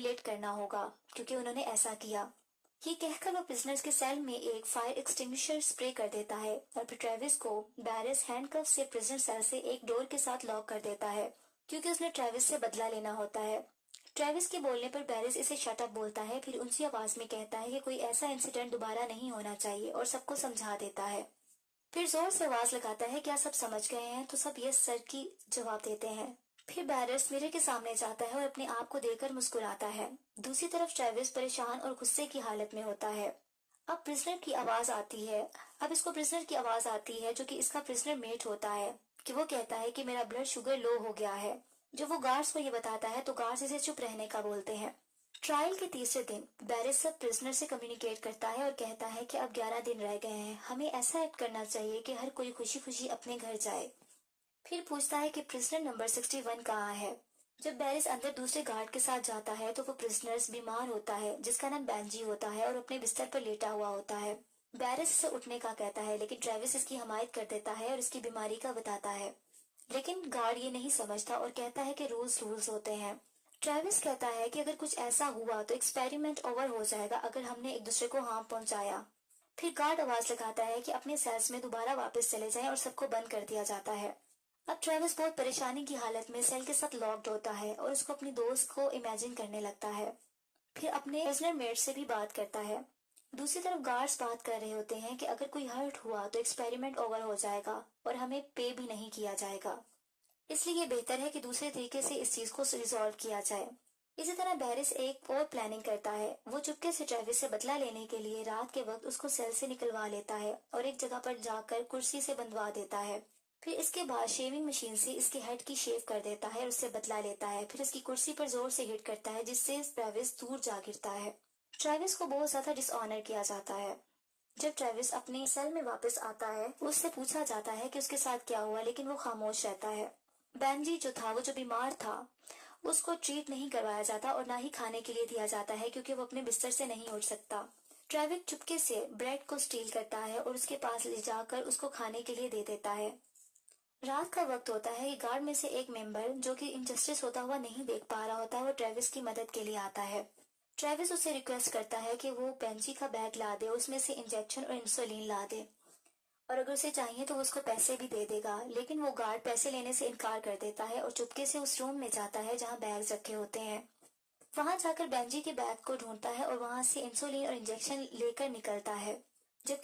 Humiliate करना होगा क्योंकि उन्होंने ऐसा किया। ये कहकर वो प्रिजनर्स के सेल में एक फायर एक्सटिंग्विशर स्प्रे कर देता है और फिर ट्रेविस को बैरिस हैंडकफ से प्रिजनर सेल से एक डोर के साथ लॉक कर देता है क्योंकि उसने ट्रेविस से बदला लेना होता है। ट्रेविस के बोलने पर बैरिस इसे शट अप बोलता है, फिर ऊंची आवाज में कहता है कि कोई ऐसा इंसिडेंट दोबारा नहीं होना चाहिए और सबको समझा देता है। फिर जोर से आवाज लगाता है, क्या सब समझ गए हैं? तो सब यस सर की जवाब देते हैं। फिर बैरिस मिरर के सामने जाता है और अपने आप को देखकर मुस्कुराता है। दूसरी तरफ ट्रेविस परेशान और गुस्से की हालत में होता है। अब इसको प्रिजनर की आवाज आती है जो कि इसका प्रिजनर मेट होता है कि वो कहता है कि मेरा ब्लड शुगर लो हो गया है। जब वो गार्ड्स को ये बताता है तो गार्ड्स इसे चुप रहने का बोलते हैं। ट्रायल के तीसरे दिन बैरिस सब प्रिजनर से कम्युनिकेट करता है और कहता है कि अब 11 दिन रह गए हैं, हमें ऐसा एक्ट करना चाहिए कि हर कोई खुशी खुशी अपने घर जाए। फिर पूछता है कि प्रिजनर नंबर 61 कहाँ है। जब बैरिस अंदर दूसरे गार्ड के साथ जाता है तो वो प्रिजनर्स बीमार होता है जिसका नाम बैंजी होता है और अपने बिस्तर पर लेटा हुआ होता है। बैरिस इसे उठने का कहता है लेकिन ट्रेविस इसकी हमायत कर देता है और इसकी बीमारी का बताता है। लेकिन गार्ड ये नहीं समझता और कहता है कि रूल्स रूल्स होते हैं। ट्रेविस कहता है कि अगर कुछ ऐसा हुआ तो एक्सपेरिमेंट ओवर हो जाएगा अगर हमने एक दूसरे को हार्म पहुंचाया। फिर गार्ड आवाज लगाता है कि अपने सेल्स में दोबारा वापस चले जाएं और सबको बंद कर दिया जाता है। अब ट्रेविस बहुत परेशानी की हालत में सेल के साथ लॉक्ड होता है और उसको अपनी दोस्त को इमेजिन करने लगता है। फिर अपने प्रिजनर मेट से भी बात करता है। दूसरी तरफ गार्ड्स बात कर रहे होते हैं कि अगर कोई हर्ट हुआ तो एक्सपेरिमेंट ओवर हो जाएगा और हमें पे भी नहीं किया जाएगा, इसलिए ये बेहतर है कि दूसरे तरीके से इस चीज को रिजॉल्व किया जाए। इसी तरह बैरिस एक और प्लानिंग करता है। वो चुपके से ट्रेविस से बदला लेने के लिए रात के वक्त उसको सेल से निकलवा लेता है और एक जगह पर जाकर कुर्सी से बंधवा देता है। फिर इसके बाद शेविंग मशीन से इसके हेड की शेव कर देता है और उससे बदला लेता है। फिर इसकी कुर्सी पर जोर से हिट करता है जिससे ट्रेविस दूर जा गिरता है। ट्रेविस को बहुत ज्यादा डिसऑनर किया जाता है। जब ट्रेविस अपने सेल में वापस आता है उससे पूछा जाता है कि उसके साथ क्या हुआ, लेकिन वो खामोश रहता है। बेंजी जो बीमार था, उसको ट्रीट नहीं करवाया जाता और ना ही खाने के लिए दिया जाता है क्योंकि वो अपने बिस्तर से नहीं उठ सकता। ट्रेविस चुपके से ब्रेड को स्टील करता है और उसके पास ले जाकर उसको खाने के लिए दे देता है। रात का वक्त होता है। ये गार्ड में से एक मेंबर जो कि इनजस्टिस होता हुआ नहीं देख पा रहा होता है वो ट्रेविस की मदद के लिए आता है। ट्रेविस उसे रिक्वेस्ट करता है कि वो बेंजी का बैग ला दे, उसमें से इंजेक्शन और इंसुलिन ला दे और अगर उसे चाहिए तो वो उसको पैसे भी दे देगा। लेकिन वो गार्ड पैसे लेने से इनकार कर देता है और चुपके से उस रूम में जाता है जहाँ बैग्स रखे होते हैं। वहां जाकर बेंजी के बैग को ढूंढता है और वहां से इंसुलिन और इंजेक्शन लेकर निकलता है। जबकि